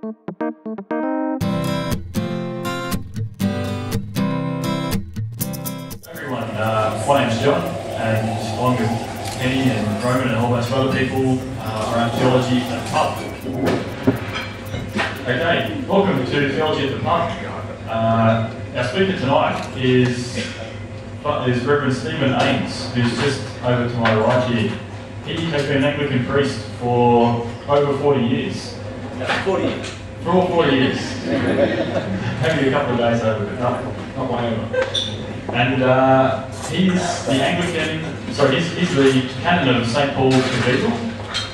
Everyone, my name's John, and along with Penny and Roman and a whole bunch of other people around theology at the pub. Okay, welcome to Theology at the Pub. Our speaker tonight is Reverend Stephen Ames, who's just over to my right here. He has been an Anglican priest for over 40 years. 40 years. For all 40 years. Maybe a couple of days over, but not one over. And he's the he's the canon of St. Paul's Cathedral,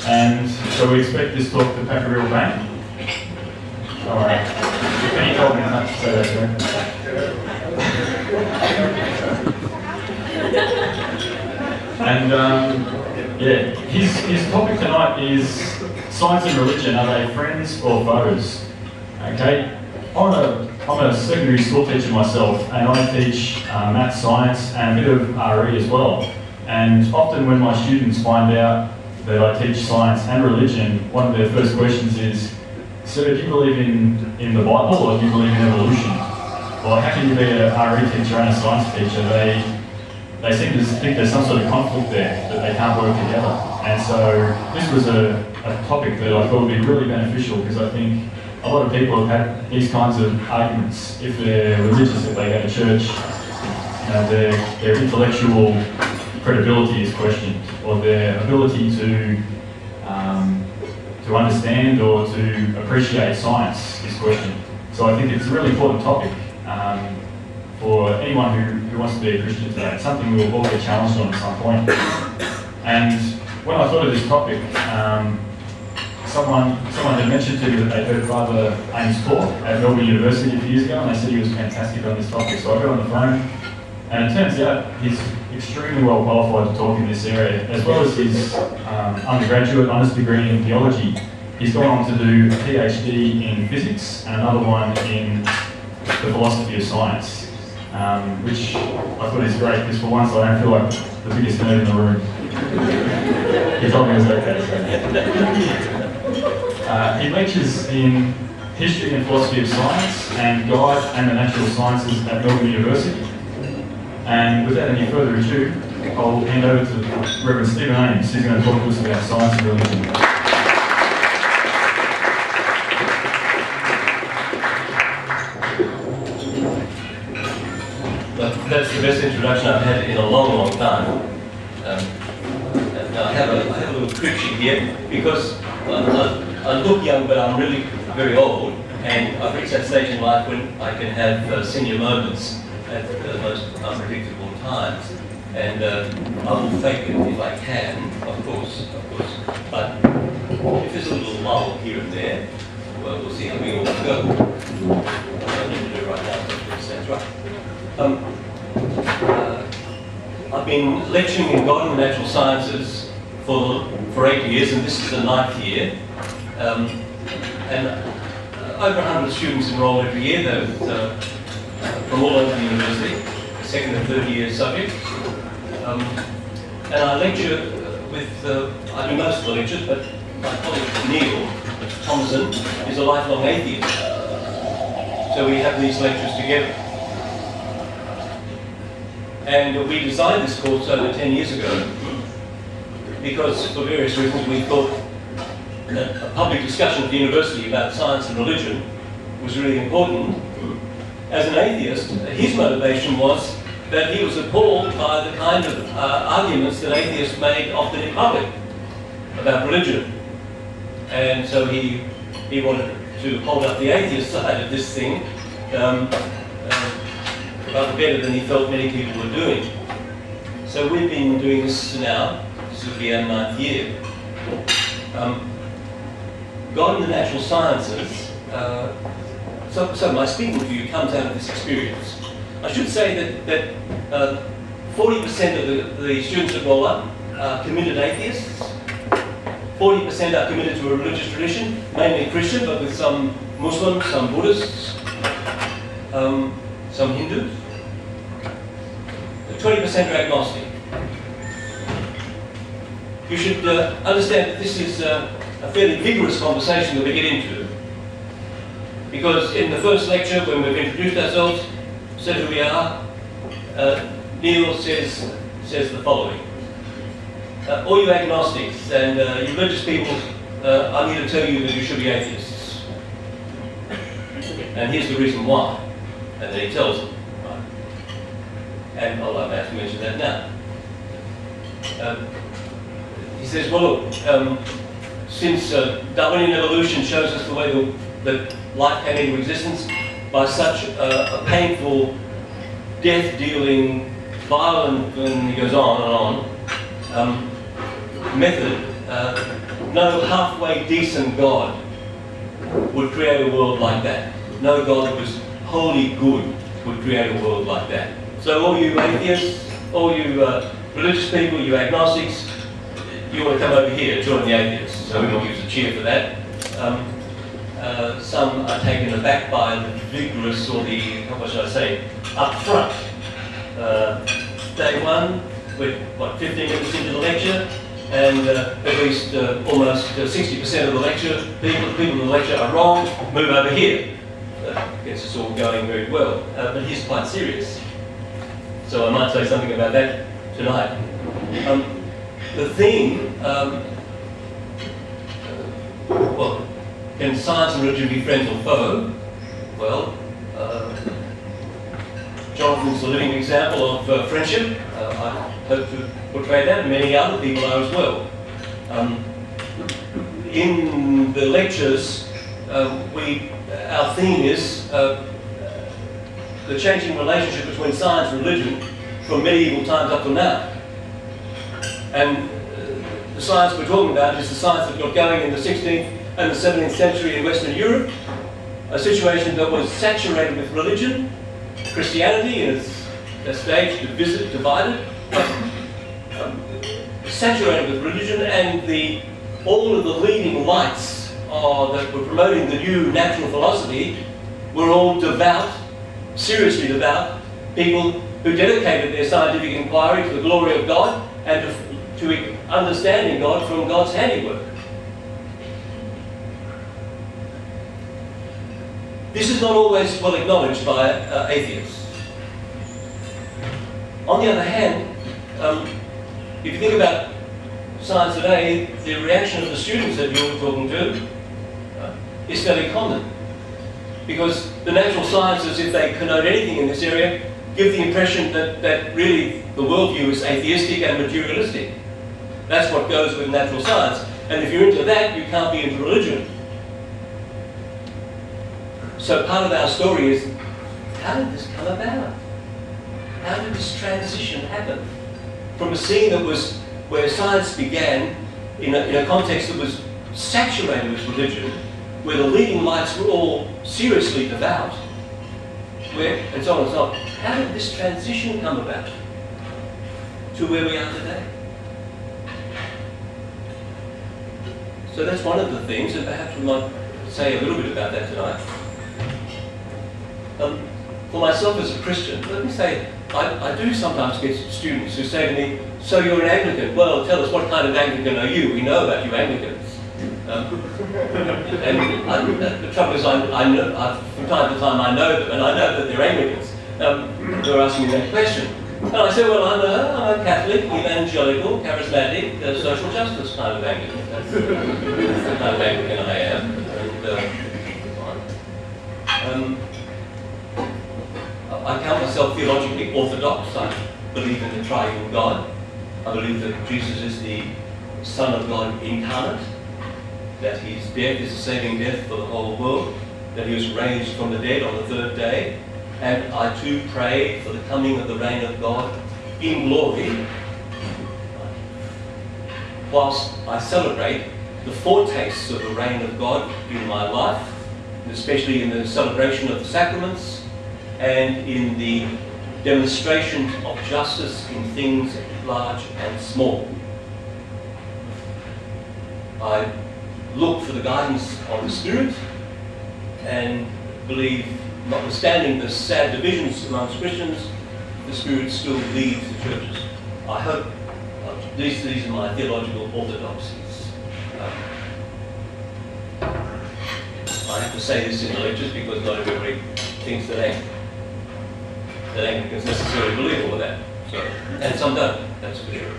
and so we expect this talk to pack a real bang. Alright. Penny told me not to say that to And yeah, his topic tonight is science and religion. Are they friends or foes? Okay, I'm a secondary school teacher myself, and I teach maths, science, and a bit of RE as well. And often when my students find out that I teach science and religion, one of their first questions is, "So do you believe in the Bible, or do you believe in evolution?" Well, how can you be a RE teacher and a science teacher? They seem to think there's some sort of conflict there, that they can't work together. And so this was a topic that I thought would be really beneficial, because I think a lot of people have had these kinds of arguments. If they're religious, if they go to church, their intellectual credibility is questioned, or their ability to understand or to appreciate science is questioned. So I think it's a really important topic for anyone who wants to be a Christian today. It's something we'll all get challenged on at some point. And when I thought of this topic, someone had mentioned to me that they heard Father Ames talk at Melbourne University a few years ago, and they said he was fantastic on this topic. So I got on the phone, and it turns out he's extremely well qualified to talk in this area, as well as his undergraduate honours degree in theology. He's gone on to do a PhD in physics and another one in the philosophy of science, which I thought is great, because for once I don't feel like the biggest nerd in the room. He told me it was okay to say that. He lectures in history and philosophy of science and God and the natural sciences at Melbourne University. And without any further ado, I'll hand over to Reverend Stephen Ames, who's going to talk to us about science and religion. That's the best introduction I've had in a long, long time. Now I have a little crib sheet here, because I look young, but I'm really very old, and I've reached that stage in life when I can have senior moments at the most unpredictable times, and I will fake it if I can, of course. But if there's a little lull here and there, well, we'll see how we all go. What I need to do right now is what stands right. I've been lecturing in God and the Natural Sciences for 8 years, and this is the 9th year. And over 100 students enroll every year, though, from all over the university, second and third year subjects. And I lecture with, I do most of the lectures, but my colleague Neil Thompson is a lifelong atheist. So we have these lectures together. And we designed this course over 10 years ago because, for various reasons, we thought that a public discussion at the university about science and religion was really important. As an atheist, his motivation was that he was appalled by the kind of arguments that atheists made often in public about religion. And so he wanted to hold up the atheist side of this thing rather better than he felt many people were doing. So we've been doing this now. This will be our 9th year. God and the Natural Sciences, so my speaking to you comes out of this experience. I should say that 40% of the students that roll up are committed atheists. 40% are committed to a religious tradition, mainly Christian, but with some Muslims, some Buddhists, some Hindus. 20% are agnostic. You should understand that this is a fairly vigorous conversation that we get into. Because in the first lecture, when we've introduced ourselves, said who we are, Neil says the following. All you agnostics and you religious people, I'm here to tell you that you should be atheists. And here's the reason why. And then he tells them. Right? And I'll have to mention that now. He says, well, look, since Darwinian evolution shows us the way that life came into existence by such a painful, death-dealing, violent, and he goes on and on, method, no halfway decent God would create a world like that. No God that was wholly good would create a world like that. So all you atheists, all you religious people, you agnostics, you want to come over here, join the atheists. So we will use a cheer for that. Some are taken aback by the vigorous, or the, what should I say, upfront. Day one, we're, 15 minutes into the lecture, and at least almost 60% of the lecture, people in the lecture are wrong, move over here. Gets us all going very well. But he's quite serious. So I might say something about that tonight. The theme, well, can science and religion be friends or foe? Well, Jonathan's a living example of friendship. I hope to portray that, and many other people are as well. In the lectures, our theme is the changing relationship between science and religion from medieval times up to now. And the science we're talking about is the science that got going in the 16th and the 17th century in Western Europe, a situation that was saturated with religion, Christianity in its stage divided, saturated with religion, and all of the leading lights that were promoting the new natural philosophy were all devout, seriously devout, people who dedicated their scientific inquiry to the glory of God and to understanding God from God's handiwork. This is not always well acknowledged by atheists. On the other hand, if you think about science today, the reaction of the students that you're talking to is fairly common. Because the natural sciences, if they connote anything in this area, give the impression that really the worldview is atheistic and materialistic. That's what goes with natural science. And if you're into that, you can't be into religion. So part of our story is, how did this come about? How did this transition happen? From a scene that was where science began in a context that was saturated with religion, where the leading lights were all seriously devout, and so on and so on. How did this transition come about to where we are today? So that's one of the things, and perhaps we might say a little bit about that tonight. For myself as a Christian, let me say, I do sometimes get students who say to me, so you're an Anglican? Well, tell us, what kind of Anglican are you? We know about you Anglicans. And the trouble is, I know, from time to time I know them, and I know that they're Anglicans. They're asking me that question. And I say, well, I'm a Catholic, evangelical, charismatic, social justice kind of Anglican. That's the kind of Anglican I am. And, I count myself theologically orthodox. I believe in the triune God. I believe that Jesus is the Son of God incarnate, that his death is a saving death for the whole world, that he was raised from the dead on the third day, and I too pray for the coming of the reign of God in glory, whilst I celebrate the foretastes of the reign of God in my life, especially in the celebration of the sacraments, and in the demonstration of justice in things large and small. I look for the guidance of the Spirit and believe, notwithstanding the sad divisions amongst Christians, the Spirit still leads the churches. I hope these are my theological orthodoxies. I have to say this in the lectures because not everybody thinks that Anglicans necessarily believe all of that. So, and some don't, that's for sure.